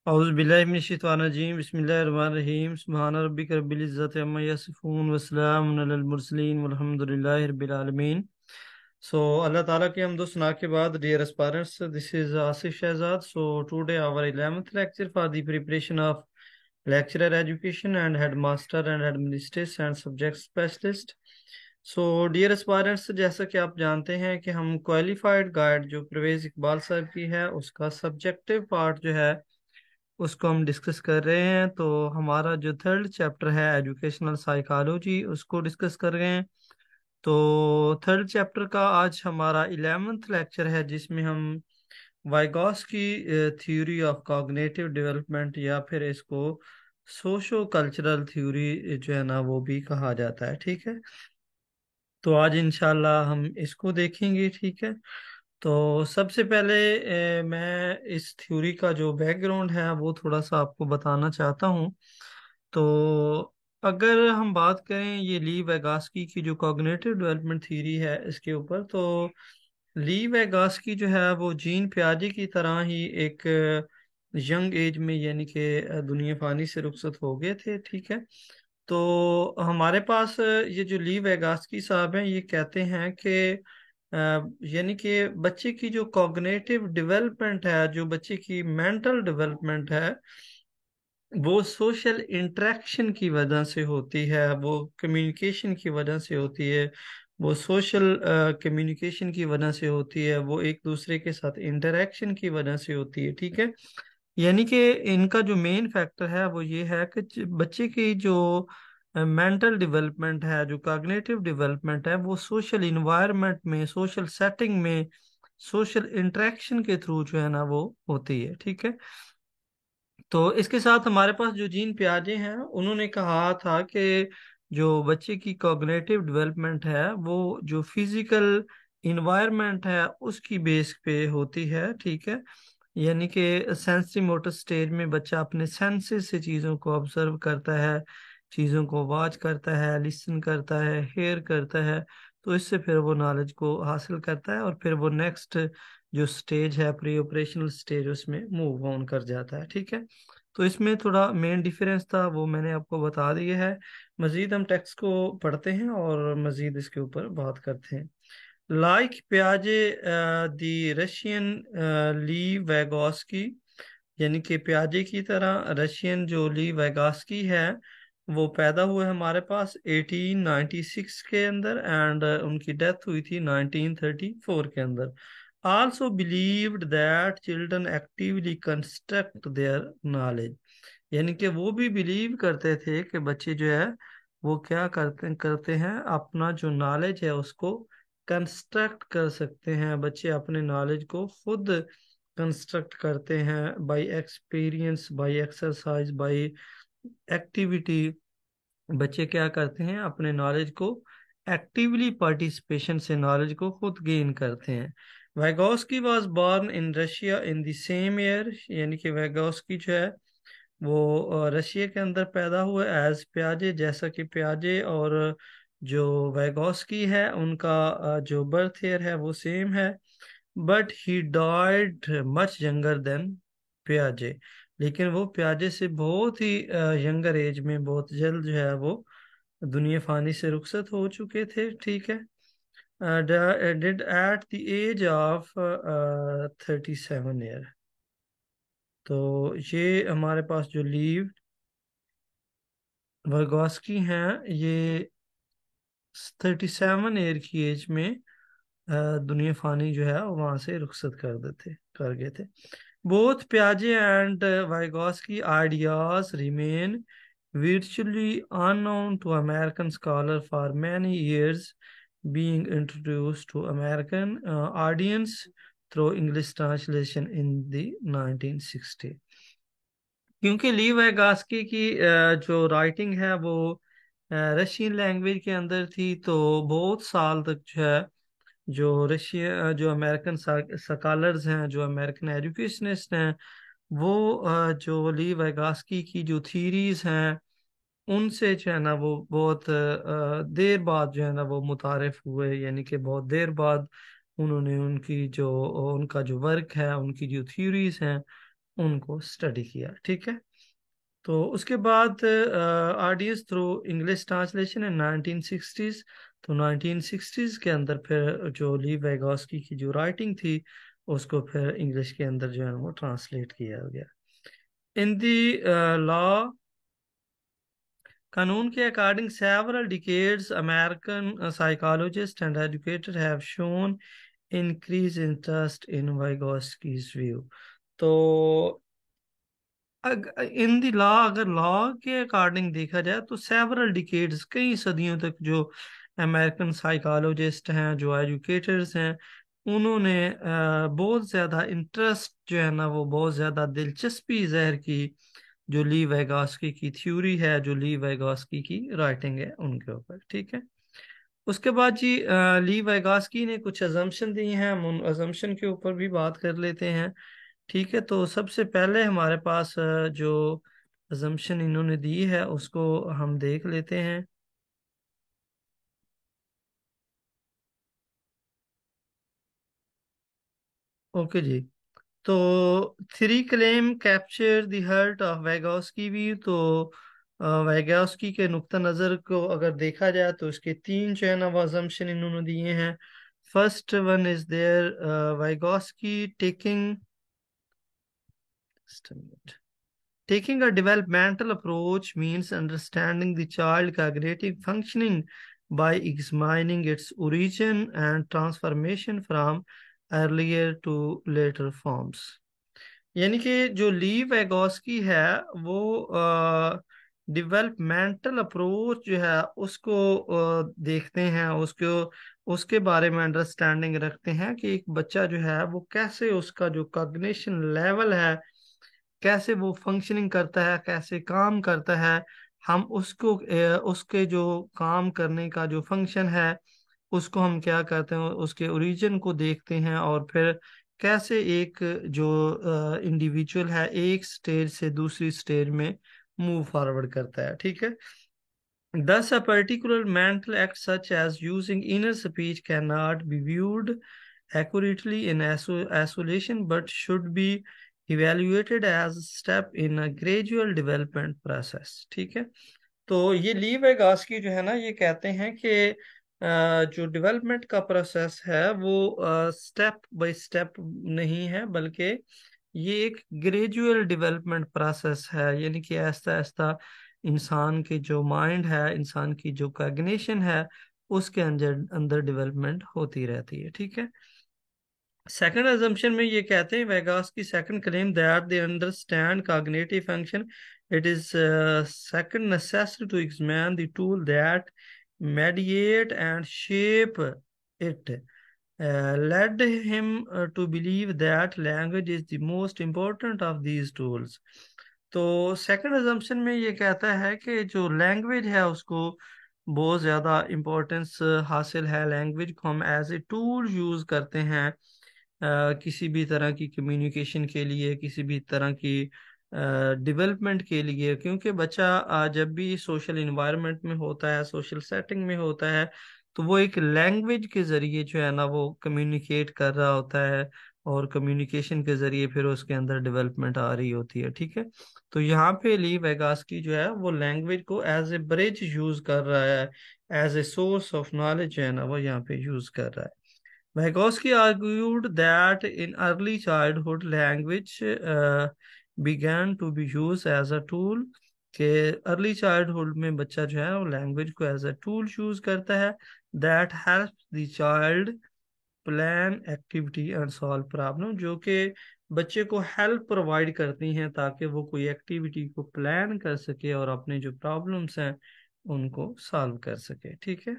औज़ुबिल्लाहिमिनश्शैतानिर्रजीम बिस्मिल्लाहिर्रहमानिर्रहीम सुब्हान रब्बिक रब्बिल इज़्ज़ति अम्मा यसिफून व सलामुन अलल मुरसलीन वल्हम्दुलिल्लाहि रब्बिल आलमीन। So Allah Ta'ala की हमदो सना के बाद, dear aspirants, this is Asif Shahzad. So today our 11th lecture for the preparation of lecturer education and headmaster and administration and subject specialist. So dear aspirants, जैसा कि आप जानते हैं कि हम क्वालिफाइड गाइड जो परवेज इकबाल साहब की है उसका सब्जेक्टिव पार्ट जो है उसको हम डिस्कस कर रहे हैं। तो हमारा जो थर्ड चैप्टर है एजुकेशनल साइकोलॉजी उसको डिस्कस कर रहे हैं। तो थर्ड चैप्टर का आज हमारा 11th लेक्चर है जिसमें हम Vygotsky theory of cognitive development या फिर इसको सोशो कल्चरल थ्योरी जो है ना वो भी कहा जाता है। ठीक है, तो आज इंशाल्लाह हम इसको देखेंगे। ठीक है, तो सबसे पहले मैं इस थ्योरी का जो बैकग्राउंड है वो थोड़ा सा आपको बताना चाहता हूँ। तो अगर हम बात करें ये ली वेगास्की की जो कॉग्निटिव डेवलपमेंट थ्योरी है इसके ऊपर, तो ली वेगास्की जो है वो जीन पियाजे की तरह ही एक यंग एज में यानी कि दुनिया फानी से रुखसत हो गए थे। ठीक है, तो हमारे पास ये जो ली वेगास्की साहब हैं ये कहते हैं कि अ, यानी कि बच्चे की जो कॉग्निटिव डेवलपमेंट है, जो बच्चे की मेंटल डेवलपमेंट है, वो सोशल इंटरेक्शन की वजह से होती है, वो कम्युनिकेशन की वजह से होती है, वो सोशल कम्युनिकेशन की वजह से होती है, वो एक दूसरे के साथ इंटरेक्शन की वजह से होती है। ठीक है, यानी कि इनका जो मेन फैक्टर है वो ये है कि बच्चे की जो मेंटल डेवलपमेंट है, जो कॉग्निटिव डेवलपमेंट है, वो सोशल इन्वायरमेंट में, सोशल सेटिंग में, सोशल इंटरेक्शन के थ्रू जो है ना वो होती है। ठीक है, तो इसके साथ हमारे पास जो जीन पियाजे हैं उन्होंने कहा था कि जो बच्चे की कॉग्निटिव डेवलपमेंट है वो जो फिजिकल इन्वायरमेंट है उसकी बेस पे होती है। ठीक है, यानी कि सेंसरी मोटर स्टेज में बच्चा अपने सेंसेस से चीज़ों को ऑब्जर्व करता है, चीज़ों को वॉच करता है, लिसन करता है, हेयर करता है। तो इससे फिर वो नॉलेज को हासिल करता है और फिर वो नेक्स्ट जो स्टेज है, प्री ऑपरेशनल स्टेज, उसमें मूव ऑन कर जाता है। ठीक है, तो इसमें थोड़ा मेन डिफरेंस था वो मैंने आपको बता दिया है। मजीद हम टेक्स्ट को पढ़ते हैं और मजीद इसके ऊपर बात करते हैं। लाइक प्याजे दी रशियन ली वैगोस्की, यानी कि प्याजे की तरह रशियन जो ली वैगास्की है वो पैदा हुए हमारे पास 1896 के अंदर एंड उनकी डेथ हुई थी 1934 के अंदर। Also believed that children actively construct their knowledge, यानी कि वो भी बिलीव करते थे कि बच्चे जो है वो क्या करते करते हैं, अपना जो नॉलेज है उसको कंस्ट्रक्ट कर सकते हैं। बच्चे अपने नॉलेज को खुद कंस्ट्रक्ट करते हैं by experience, by exercise, by activity. बच्चे क्या करते हैं, अपने नॉलेज को एक्टिवली पार्टिसिपेशन से नॉलेज को खुद गेन करते हैं। Vygotsky was born in Russia in the same year, यानी कि वैगोस्की जो है वो रशिया के अंदर पैदा हुए एज प्याजे, जैसा कि प्याजे और जो वैगोस्की है उनका जो बर्थ ईयर है वो सेम है। But he died much younger than प्याजे, लेकिन वो प्याजे से बहुत ही यंगर एज में, बहुत जल्द जो है वो दुनिया फानी से रुखसत हो चुके थे। ठीक है, did at the age of 37 year. तो ये हमारे पास जो लीव वर्गोस्की हैं ये 37 ईयर की एज में दुनिया फानी जो है वहां से रुखसत कर गए थे। बोथ प्याजे and Vygotsky ideas remain virtually unknown to American scholar for many years, being introduced to American audience through English translation in the 1960। क्योंकि ली वैगास्की की जो राइटिंग है वो रशियन लैंग्वेज के अंदर थी, तो बहुत साल तक जो है जो रशिया जो अमेरिकन स्कॉलर्स हैं, जो अमेरिकन एजुकेशनिस्ट हैं, वो जो ली वैगास्की की जो थीरीज हैं उनसे जो है ना वो बहुत देर बाद जो है ना वो मुतारिफ हुए, यानी कि बहुत देर बाद उन्होंने उनकी जो उनका जो वर्क है, उनकी जो थ्योरीज हैं उनको स्टडी किया। ठीक है, तो उसके बाद RDS through English translation in 1960s। तो 1960s के अंदर फिर जो ली वेगोस्की की जो राइटिंग थी उसको फिर इंग्लिश के अंदर जो है वो ट्रांसलेट किया गया। इन दी लॉ, कानून के according several decades American psychologist and educator have shown increase interest in Vygotsky's view. तो इन दी लॉ, अगर लॉ के अकॉर्डिंग देखा जाए तो सेवरल डिकेड्स, कई सदियों तक जो अमेरिकन साइकोलॉजिस्ट हैं, जो एजुकेटर्स हैं, उन्होंने बहुत ज़्यादा इंटरेस्ट जो है ना, वो बहुत ज़्यादा दिलचस्पी ज़ाहिर की जो ली वेगास्की की थ्योरी है, जो ली वेगास्की की राइटिंग है उनके ऊपर। ठीक है, उसके बाद जी ली वेगास्की ने कुछ अजम्पशन दी हैं, हम उन अजम्पशन के ऊपर भी बात कर लेते हैं। ठीक है, तो सबसे पहले हमारे पास जो अजम्पशन इन्होंने दी है उसको हम देख लेते हैं। ओके जी, तो three claim capture the heart of Vygotsky view. तो वैगोस्की के नुक्ता नज़र को अगर देखा जाए तो इसके तीन जो है ना वो assumption इन्होंने दिए हैं। First one is there, Vygotsky taking taking a developmental approach means understanding the child cognitive functioning by examining its origin and transformation from earlier to later forms। यानी कि जो ली वेगोस्की है वो डेवलपमेंटल अप्रोच जो है उसको देखते हैं, उसको उसके बारे में अंडरस्टैंडिंग रखते हैं कि एक बच्चा जो है वो कैसे, उसका जो कॉग्निशन लेवल है, कैसे वो फंक्शनिंग करता है, कैसे काम करता है। हम उसको उसके जो काम करने का जो फंक्शन है उसको हम क्या करते हैं, उसके ओरिजिन को देखते हैं, और फिर कैसे एक जो इंडिविजुअल है एक स्टेज से दूसरी स्टेज में मूव फॉरवर्ड करता है। ठीक है, thus a particular mental act such as using inner speech cannot be viewed accurately in isolation but should be evaluated as a step in a gradual development process। ठीक है, तो ये ली वेगास्की जो है ना ये कहते हैं कि जो डेवलपमेंट का प्रोसेस है वो स्टेप बाय स्टेप नहीं है, बल्कि ये एक ग्रेजुअल डेवलपमेंट प्रोसेस है। यानी कि ऐसा ऐसा इंसान के जो माइंड है, इंसान की जो कॉग्निशन है, उसके अंदर अंदर डेवलपमेंट होती रहती है। ठीक है, सेकंड अजम्पशन में ये कहते हैं वेगास की second claim that they understand cognitive function, it is second necessary to examine the tool that mediate and shape it, led him to believe that language is the most important of these tools। तो second assumption में ये कहता है कि जो language है उसको बहुत ज़्यादा इम्पोर्टेंस हासिल है। लैंग्वेज को हम एज ए टूल यूज़ करते हैं किसी भी तरह की कम्युनिकेशन के लिए, किसी भी तरह की डेवलपमेंट के लिए, क्योंकि बच्चा जब भी सोशल इन्वायरमेंट में होता है, सोशल सेटिंग में होता है, तो वो एक लैंग्वेज के जरिए जो है ना वो कम्युनिकेट कर रहा होता है, और कम्युनिकेशन के जरिए फिर उसके अंदर डेवलपमेंट आ रही होती है। ठीक है, तो यहाँ पे ली वेगास्की जो है वो लैंग्वेज को एज ए ब्रिज यूज कर रहा है, as a source of knowledge जो है ना वो यहाँ पे यूज कर रहा है। Vygotsky argued that in early childhood, language began to be used as a tool, कि अर्ली चाइल्डहुड में बच्चा जो है वो लैंग्वेज को एज अ टूल यूज करता है, that help the child plan activity and solve problem, जो कि बच्चे को हेल्प प्रोवाइड करती हैं ताकि वो कोई एक्टिविटी को प्लान कर सके और अपने जो प्रॉब्लम्स हैं उनको सॉल्व कर सके। ठीक है,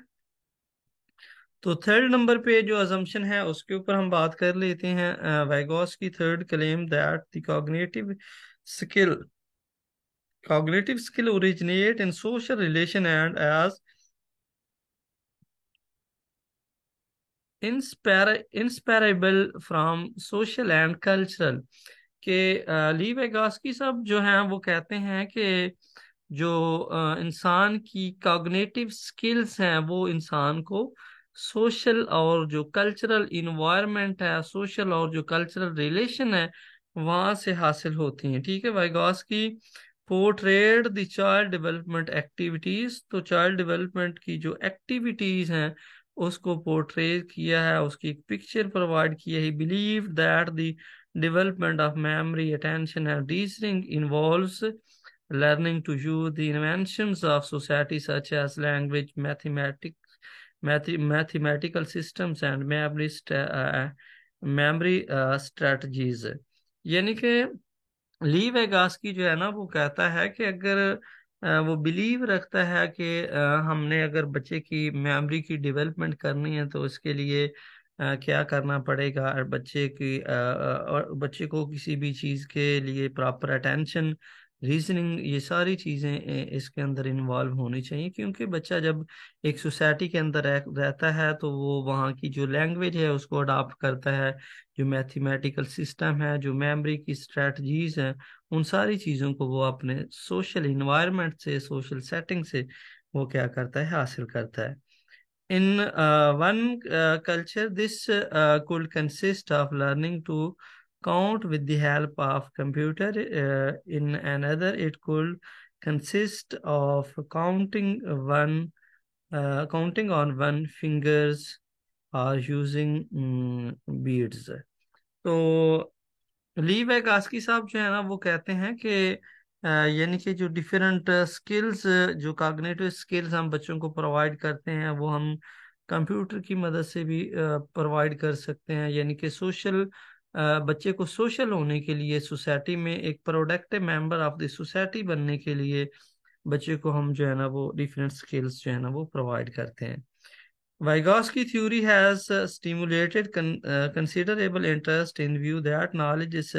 तो थर्ड नंबर पे जो अजम्पशन है उसके ऊपर हम बात कर लेते हैं। वाइगॉस की third claim that the skill cognitive skill originate in social relation and as inseparable from social and cultural। के ली वेगास्की सब जो हैं वो कहते हैं कि जो इंसान की कॉग्निटिव स्किल्स हैं वो इंसान को सोशल और जो कल्चरल इन्वायरमेंट है, सोशल और जो कल्चरल रिलेशन है वहां से हासिल होती हैं। ठीक है, Vygotsky portrayed the child development activities, तो चाइल्ड डेवलपमेंट की जो एक्टिविटीज हैं उसको पोर्ट्रे किया है, उसकी एक पिक्चर प्रोवाइड की है। ही believe that the development of memory, attention and reasoning involves learning to use the inventions of society such as language, mathematical systems and memory strategies। यानी कि ली वेगास्की जो है ना वो कहता है कि अगर वो बिलीव रखता है कि हमने अगर बच्चे की मेमोरी की डेवलपमेंट करनी है तो उसके लिए क्या करना पड़ेगा, और और बच्चे को किसी भी चीज़ के लिए प्रॉपर अटेंशन, रीजनिंग, ये सारी चीज़ें इसके अंदर इन्वॉल्व होनी चाहिए। क्योंकि बच्चा जब एक सोसाइटी के अंदर रहता है तो वो वहाँ की जो लैंग्वेज है उसको अडॉप्ट करता है, जो मैथमेटिकल सिस्टम है, जो मेमोरी की स्ट्रेटजीज हैं, उन सारी चीज़ों को वो अपने सोशल इन्वायरमेंट से, सोशल सेटिंग से वो क्या करता है, हासिल करता है। In one culture this could consist of learning to count with the help of computer. In another it could consist of counting on one fingers or using beads। तो ली वैगास्की साहब जो है ना वो कहते हैं कि यानी कि जो डिफरेंट स्किल्स, जो कॉग्निटिव स्किल्स हम बच्चों को प्रोवाइड करते हैं वो हम कंप्यूटर की मदद से भी प्रोवाइड कर सकते हैं। यानी कि सोशल, बच्चे को सोशल होने के लिए, सोसाइटी में एक productive member of the society बनने के लिए बच्चे को हम जो है ना वो डिफरेंट स्किल्स जो है ना वो प्रोवाइड करते हैं। Vygotsky theory has stimulated considerable interest in view that knowledge is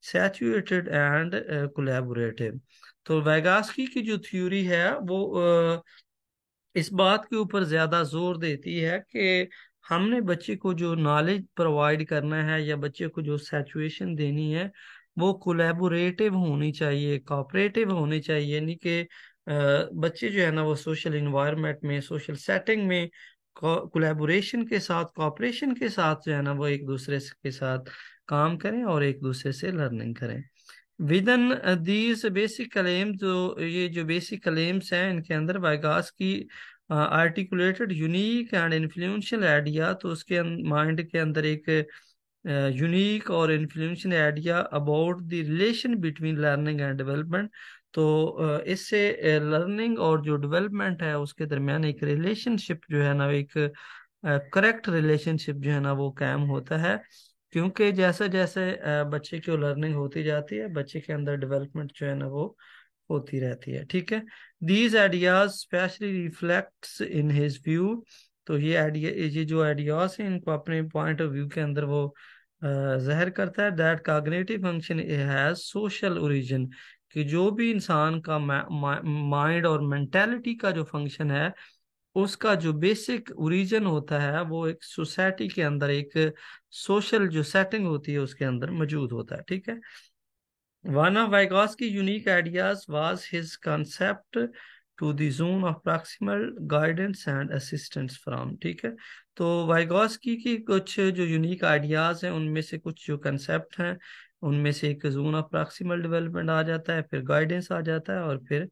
saturated and collaborative। तो वाइगॉस्की की जो थ्योरी है वो इस बात के ऊपर ज्यादा जोर देती है कि हमने बच्चे को जो नॉलेज प्रोवाइड करना है या बच्चे को जो सिचुएशन देनी है वो कोलैबोरेटिव होनी चाहिए, कोऑपरेटिव होनी चाहिए। यानी कि बच्चे जो है ना वो सोशल इन्वायरमेंट में, सोशल सेटिंग में कोलैबोरेशन के साथ, कोऑपरेशन के साथ जो है ना वो एक दूसरे के साथ काम करें और एक दूसरे से लर्निंग करें। विदन दीज बेसिक क्लेम्स, जो ये जो बेसिक क्लेम्स हैं इनके अंदर वाइगास की articulated unique and influential idea, तो उसके माइंड के अंदर एक यूनिक और influential idea about the relation between learning and development. तो इससे लर्निंग और जो डेवलपमेंट है उसके दरमियान एक रिलेशनशिप जो है ना, एक करेक्ट रिलेशनशिप जो है ना वो कायम होता है। क्योंकि जैसे जैसे बच्चे की लर्निंग होती जाती है बच्चे के अंदर डेवलपमेंट जो है ना वो होती रहती है। ठीक है, these ideas specially reflects in his view. तो ये आइडिया, ये जो आइडियाज हैं इनको अपने पॉइंट ऑफ व्यू के अंदर वो जाहिर करता है। That cognitive function has social origin, कि जो भी इंसान का माइंड और मेंटेलिटी का जो फंक्शन है उसका जो बेसिक ओरिजिन होता है वो एक सोसाइटी के अंदर, एक सोशल जो सेटिंग होती है उसके अंदर मौजूद होता है। ठीक है, one of Vygotsky unique ideas was his concept to the zone of proximal guidance and assistance from. ठीक है, तो वाइगॉस्की की कुछ जो यूनिक आइडियाज हैं उनमें से कुछ जो कंसेप्ट हैं उनमें से एक जोन ऑफ प्रॉक्सिमल डेवलपमेंट आ जाता है, फिर गाइडेंस आ जाता है, और फिर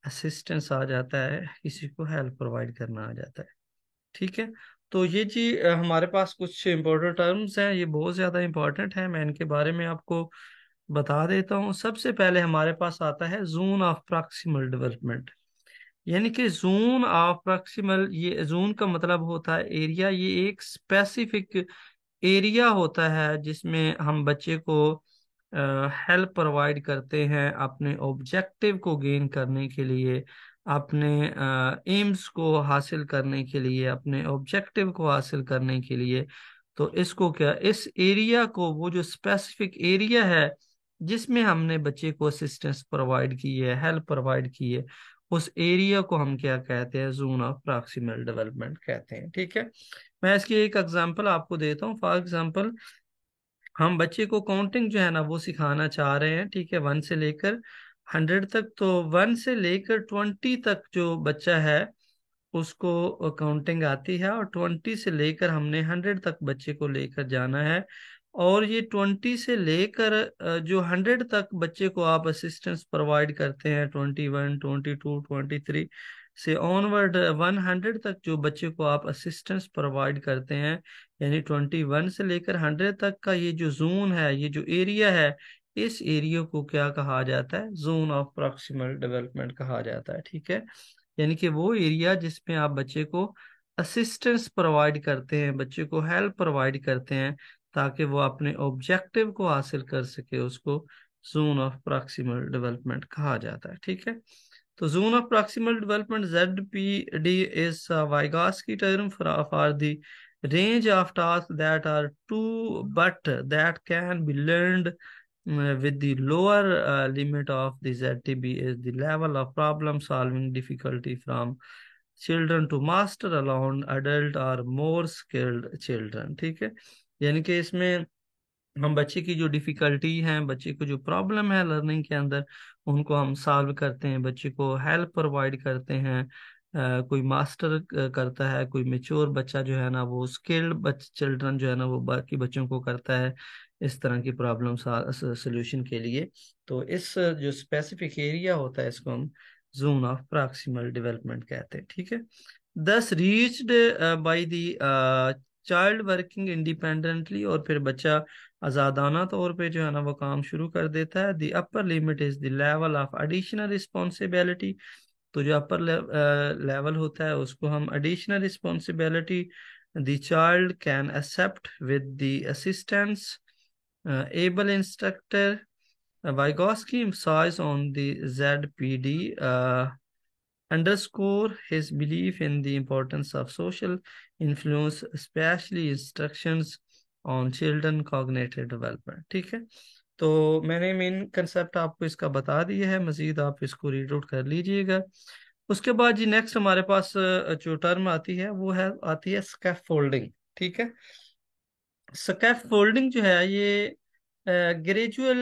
असिस्टेंस आ जाता है, किसी को हेल्प प्रोवाइड करना आ जाता है। ठीक है, तो ये जी हमारे पास कुछ इंपॉर्टेंट टर्म्स हैं, ये बहुत ज़्यादा इंपॉर्टेंट है, मैं इनके बारे में आपको बता देता हूँ। सबसे पहले हमारे पास आता है जोन ऑफ प्रॉक्सिमल डेवलपमेंट। यानी कि जोन ऑफ प्रॉक्सिमल, ये जोन का मतलब होता है एरिया, ये एक स्पेसिफिक एरिया होता है जिसमें हम बच्चे को हेल्प प्रोवाइड करते हैं अपने ऑब्जेक्टिव को गेन करने के लिए, अपने एम्स को हासिल करने के लिए, अपने ऑब्जेक्टिव को हासिल करने के लिए। तो इसको क्या, इस एरिया को, वो जो स्पेसिफिक एरिया है जिसमें हमने बच्चे को असिस्टेंस प्रोवाइड की है, हेल्प प्रोवाइड की है, उस एरिया को हम क्या कहते हैं, जोन ऑफ प्रॉक्सिमल डेवलपमेंट कहते हैं। ठीक है, मैं इसकी एक एग्जांपल आपको देता हूँ। फॉर एग्जांपल, हम बच्चे को काउंटिंग जो है ना वो सिखाना चाह रहे हैं। ठीक है, 1 से लेकर 100 तक। तो 1 से लेकर 20 तक जो बच्चा है उसको काउंटिंग आती है, और 20 से लेकर हमने 100 तक बच्चे को लेकर जाना है। और ये 20 से लेकर जो 100 तक बच्चे को आप असिस्टेंस प्रोवाइड करते हैं, 21, 22, 23 से ऑनवर्ड 100 तक जो बच्चे को आप असिस्टेंस प्रोवाइड करते हैं, यानी 21 से लेकर 100 तक का ये जो जोन है, ये जो एरिया है, इस एरिया को क्या कहा जाता है? जोन ऑफ प्रॉक्सिमल डेवलपमेंट कहा जाता है। ठीक है, यानी कि वो एरिया जिसमें आप बच्चे को असिस्टेंस प्रोवाइड करते हैं, बच्चे को हेल्प प्रोवाइड करते हैं ताकि वो अपने ऑब्जेक्टिव को हासिल कर सके, उसको जोन ऑफ प्रॉक्सिमल डेवलपमेंट कहा जाता है। ठीक है, तो zone of proximal development ZPD is Vygotsky term for the range of tasks that are too but that can be learned with the lower limit of the ZTB is the level of problem solving difficulty from children to master alone adult or more skilled children। ठीक है, यानी कि इसमें हम बच्चे की जो difficulty है, बच्चे को जो प्रॉब्लम है लर्निंग के अंदर, उनको हम सॉल्व करते हैं, बच्चे को हेल्प प्रोवाइड करते हैं। कोई मास्टर करता है, कोई मेच्योर बच्चा जो है ना वो स्किल्ड चिल्ड्रन जो है ना वो बाकी बच्चों को करता है इस तरह की प्रॉब्लम सोल्यूशन के लिए। तो इस जो स्पेसिफिक एरिया होता है इसको हम जोन ऑफ प्रॉक्सिमल डेवलपमेंट कहते हैं। ठीक है, दस reached by the child working independently, और फिर बच्चा आजादाना तौर पे जो है ना वो काम शुरू कर देता है। The upper limit is the level of additional responsibility, तो जो अपर लेवल होता है उसको हम additional responsibility the child can accept with the assistance able instructor. Vygotsky emphasized on the ZPD underscore his belief in the importance of social influence, especially instructions on children cognitive development। ठीक है, तो मैंने main concept आपको इसका बता दिया है, मजीद आप इसको रीड आउट कर लीजिएगा। उसके बाद जी नेक्स्ट हमारे पास जो टर्म आती है वो है आती है स्कैफोल्डिंग। ठीक है, स्कैफोल्डिंग जो है ये ग्रेजुअल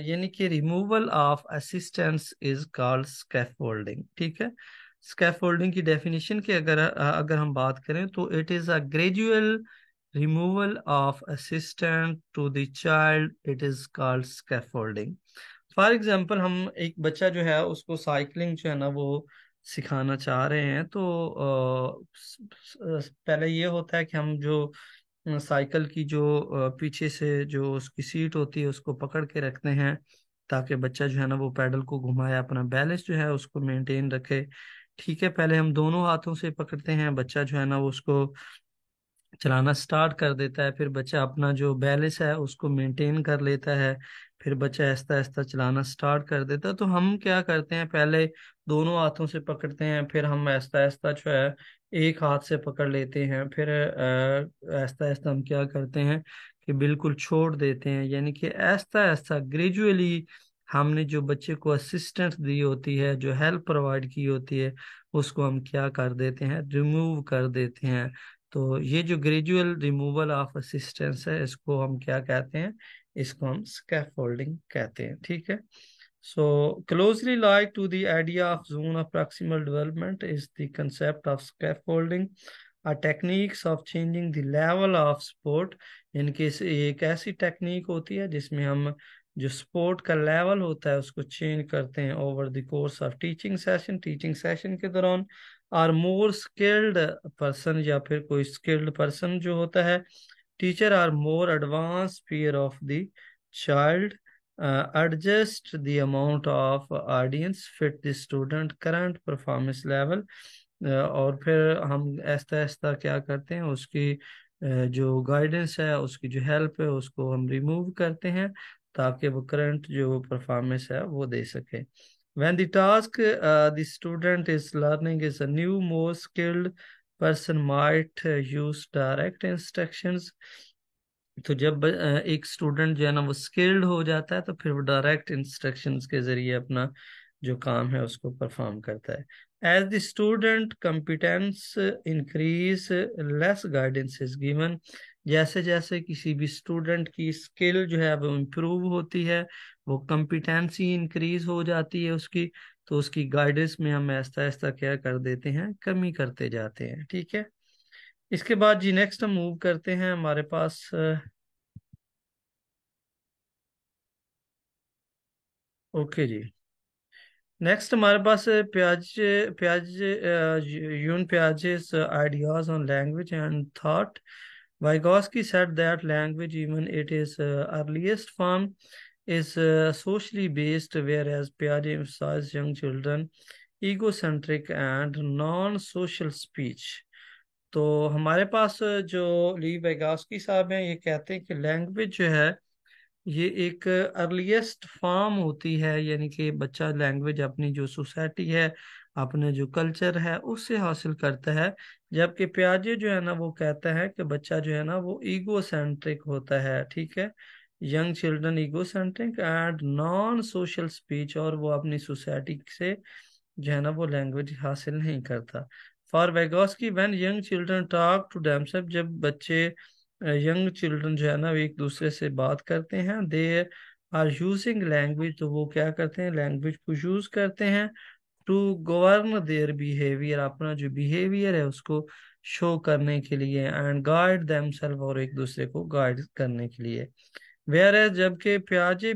यानी कि removal of assistance is called scaffolding. ठीक है, स्कैफोल्डिंग की डेफिनेशन की अगर हम बात करें तो it is a gradual removal of assistant to the child, it is called scaffolding. For example, हम एक बच्चा जो है उसको साइकिलिंग जो है ना वो सिखाना चाह रहे हैं, तो पहले ये होता है कि हम जो साइकिल की जो पीछे से जो उसकी सीट होती है उसको पकड़ के रखते हैं ताकि बच्चा जो है ना वो पैडल को घुमाए, अपना बैलेंस जो है उसको मेंटेन रखे। ठीक है, पहले हम दोनों हाथों से पकड़ते हैं, बच्चा जो है ना वो उसको चलाना स्टार्ट कर देता है, फिर बच्चा अपना जो बैलेंस है उसको मेंटेन कर लेता है, फिर बच्चा आहिस्ता आहिस्ता चलाना स्टार्ट कर देता है। तो हम क्या करते हैं, पहले दोनों हाथों से पकड़ते हैं, फिर हम आहिस्ता आहिस्ता जो है एक हाथ से पकड़ लेते हैं, फिर आहिस्ता आहिस्ता हम क्या करते हैं कि बिल्कुल छोड़ देते हैं, यानी कि आहिस्ता आहिस्ता ग्रेजुअली हमने जो बच्चे को असिस्टेंस दी होती है, जो हेल्प प्रोवाइड की होती है, उसको हम क्या कर देते हैं, रिमूव कर देते हैं। तो ये जो ग्रेजुअल रिमूवल ऑफ असिस्टेंस है इसको हम क्या कहते हैं, इसको हम स्कैफोल्डिंग कहते हैं। ठीक है, so closely like to the idea of zone of proximal development is the concept of scaffolding, a techniques of changing the level of sport। इनके एक ऐसी टेक्निक होती है जिसमें हम जो स्पोर्ट का लेवल होता है उसको चेंज करते हैं over the course of teaching session के दौरान। और मोर स्किल्ड पर्सन, या फिर कोई स्किल्ड पर्सन जो होता है, teacher are more advance pair of the child adjust the amount of audience fit the student current performance level. और फिर हम आहिस्ता आहिस्ता क्या करते हैं, उसकी जो गाइडेंस है, उसकी जो हेल्प है उसको हम रिमूव करते हैं ताकि वो करंट जो परफॉर्मेंस है वो दे सके। When the task the student is learning is a new, more skilled person might use direct instructions। तो जब एक स्टूडेंट जो है ना वो स्किल्ड हो जाता है तो फिर वो डायरेक्ट इंस्ट्रक्शंस के जरिए अपना जो काम है उसको परफॉर्म करता है। As the student competence increase less guidance is given, जैसे जैसे किसी भी स्टूडेंट की स्किल जो है वो इम्प्रूव होती है, वो कंपिटेंसी इंक्रीज हो जाती है उसकी, तो उसकी गाइडेंस में हम आहिस्ता आहिस्ता क्या कर देते हैं, कमी करते जाते हैं। ठीक है, इसके बाद जी नेक्स्ट हम मूव करते हैं, हमारे पास ओके जी। नेक्स्ट हमारे पास प्याज प्याज यून प्याजे's ideas on language and thought. Vygotsky said that language, even it is earliest form, is socially based, whereas Piaget emphasized young children egocentric and non-social speech. तो हमारे पास जो ली वेगास्की साहब हैं, ये कहते हैं कि लैंग्वेज जो है ये एक अर्लीस्ट फॉर्म होती है, यानी कि बच्चा लैंग्वेज अपनी जो सोसाइटी है, अपने जो कल्चर है, उससे हासिल करता है। जबकि प्याजे जो है ना वो कहता है कि बच्चा जो है ना वो ईगो सेंट्रिक होता है, ठीक है। Young children ego centric and non social speech, और वो अपनी सोसाइटी से जो है ना वो लैंग्वेज हासिल नहीं करता। For Vygotsky when young children talk to themselves, जब बच्चे यंग चिल्ड्रन जो है ना वो एक दूसरे से बात करते हैं, दे आर यूजिंग लैंग्वेज, तो वो क्या करते हैं, लैंग्वेज को यूज करते हैं टू गवर्न देयर बिहेवियर, अपना जो बिहेवियर है उसको शो करने के लिए, एंड गाइड देमसेल्फ, और एक दूसरे को गाइड करने के लिए। वेयर एज जबकि प्याजे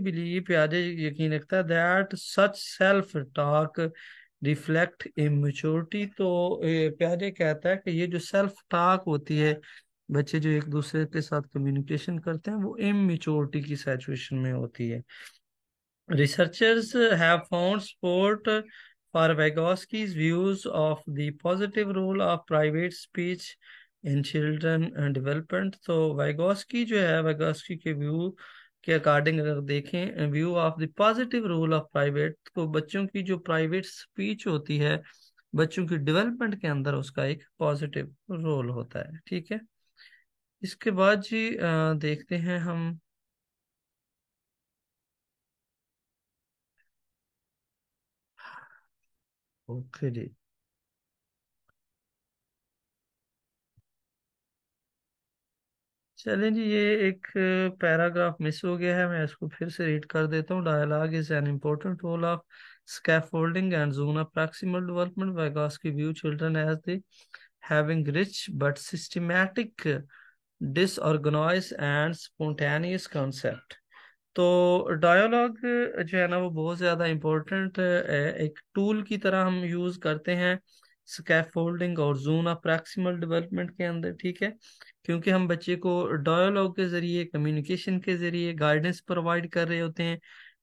यकीन रखता है that such self talk reflect immaturity. तो प्याजे कहता है कि ये जो सेल्फ टॉक होती है, बच्चे जो एक दूसरे के साथ कम्युनिकेशन करते हैं, वो इमेच्योरिटी की सिचुएशन में होती है। Researchers have found support for Vygotsky's views of the positive role of private speech in children and development. तो Vygotsky जो है, Vygotsky के व्यू के अकॉर्डिंग अगर देखें, view of the positive role of private, तो बच्चों की जो प्राइवेट स्पीच होती है, बच्चों की डेवलपमेंट के अंदर उसका एक पॉजिटिव रोल होता है, ठीक है। इसके बाद जी देखते हैं हम। ओके जी। चलें जी, ये एक पैराग्राफ मिस हो गया है, मैं इसको फिर से रीड कर देता हूँ। Dialogue is an important role of scaffolding and zone of proximal development. Vygotsky view children as the having rich but systematic, disorganized and spontaneous concept. तो डायलॉग जो है ना वो बहुत ज़्यादा इम्पोर्टेंट एक टूल की तरह हम यूज़ करते हैं स्कैफोल्डिंग और जोन ऑफ प्रैक्सिमल डेवलपमेंट के अंदर, ठीक है। क्योंकि हम बच्चे को डायलॉग के ज़रिए, कम्युनिकेशन के ज़रिए गाइडेंस प्रोवाइड कर रहे होते हैं,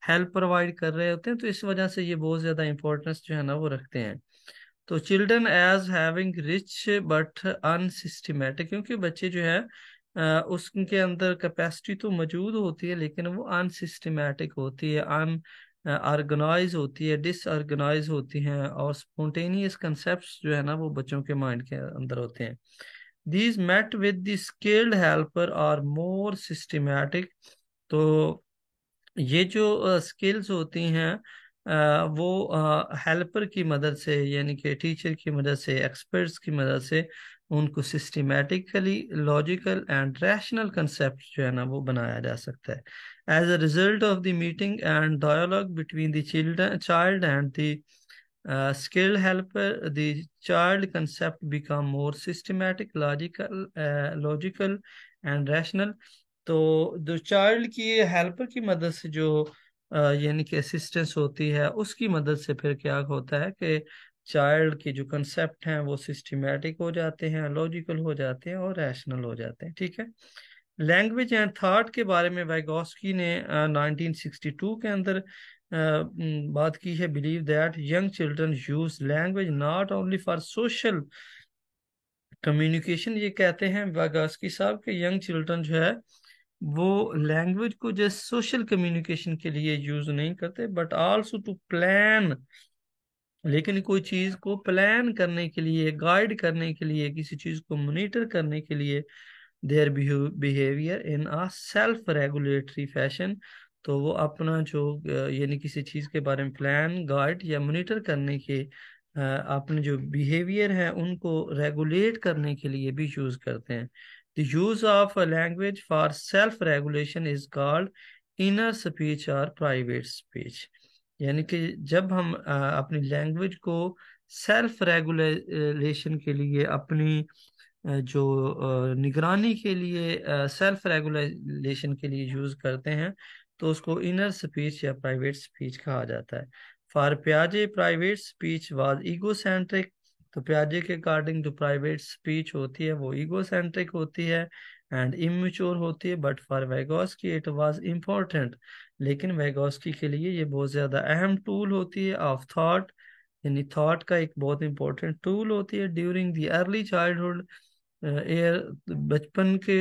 हेल्प प्रोवाइड कर रहे होते हैं, तो इस वजह से ये बहुत ज़्यादा इंपॉर्टेंस जो है ना वो रखते हैं। तो children as having rich but unsystematic, क्योंकि बच्चे जो है उसके अंदर कैपेसिटी तो मौजूद होती है, लेकिन वो अनसिस्टमेटिक होती है, अन ऑर्गेनाइज होती है, डिसऑर्गेनाइज होती हैं, और स्पॉन्टेनियस कंसेप्ट जो है ना वो बच्चों के माइंड के अंदर होते हैं। These met with the skilled helper are more systematic. तो ये जो स्किल्स होती हैं वो हेल्पर की मदद से, यानी कि टीचर की मदद से, एक्सपर्ट्स की मदद से उनको systematically logical and rational concept जो है ना वो बनाया जा सकता है। As a result of the meeting and dialogue between the children child and the skilled helper, the child concept become more systematic, logical and rational. तो जो चाइल्ड की हेल्पर की मदद से जो यानी कि असिस्टेंस होती है, उसकी मदद से फिर क्या होता है कि चाइल्ड के जो कंसेप्ट हैं वो सिस्टमेटिक हो जाते हैं, लॉजिकल हो जाते हैं और रैशनल हो जाते हैं, ठीक है। लैंग्वेज एंड थॉट के बारे में वाइगोस्की ने 1962 के अंदर बात की है। Believe that young children use language not only for social communication. ये कहते हैं वाइगोस्की साहब कि यंग चिल्ड्रन जो है वो लैंग्वेज को जस्ट सोशल कम्युनिकेशन के लिए यूज नहीं करते, बट आल्सो टू प्लान, लेकिन कोई चीज को प्लान करने के लिए, गाइड करने के लिए, किसी चीज को मॉनिटर करने के लिए, their behaviour in a self regulatory fashion. तो वो अपना जो यानी किसी चीज के बारे में प्लान, गाइड या मॉनिटर करने के अपने जो बिहेवियर है उनको रेगुलेट करने के लिए भी यूज करते हैं। The use of a language for self regulation is called inner speech और प्राइवेट स्पीच। यानी कि जब हम अपनी लैंग्वेज को सेल्फ रेगुलेशन के लिए, अपनी जो निगरानी के लिए, सेल्फ रेगुलेशन के लिए यूज करते हैं, तो उसको इनर स्पीच या प्राइवेट स्पीच कहा जाता है। फॉर पियाजे प्राइवेट स्पीच वाज ईगोसेंट्रिक। तो पियाजे के अकॉर्डिंग जो प्राइवेट स्पीच होती है वो ईगोसेंट्रिक होती है एंड इमेच्योर होती है, but for Vygotsky it was important. लेकिन वैगोस्की के लिए ये बहुत ज़्यादा अहम टूल होती है ऑफ थॉट, यानी थॉट का एक बहुत इंपॉर्टेंट टूल होती है during the early childhood air. बचपन के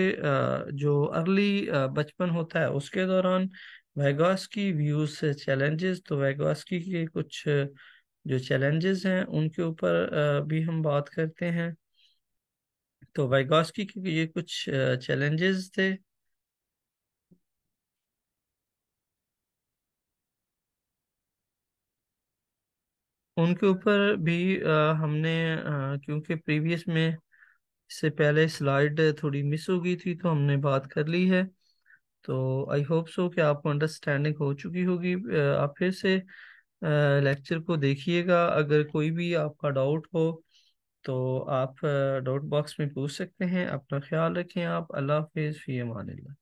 जो अर्ली बचपन होता है उसके दौरान वैगोस्की व्यूज से चैलेंजेस, तो वैगोस्की के कुछ जो चैलेंजेस हैं उनके ऊपर भी हम बात करते हैं। तो वैगोस्की के ये कुछ चैलेंजेस थे। उनके ऊपर भी हमने क्योंकि प्रीवियस में इससे पहले स्लाइड थोड़ी मिस हो गई थी तो हमने बात कर ली है। तो आई होप सो कि आपको अंडरस्टैंडिंग हो चुकी होगी। आप फिर से लेक्चर को देखिएगा, अगर कोई भी आपका डाउट हो तो आप डाउट बॉक्स में पूछ सकते हैं। अपना ख्याल रखें आप। अल्लाह हाफिज़, फी अमानिल्लाह।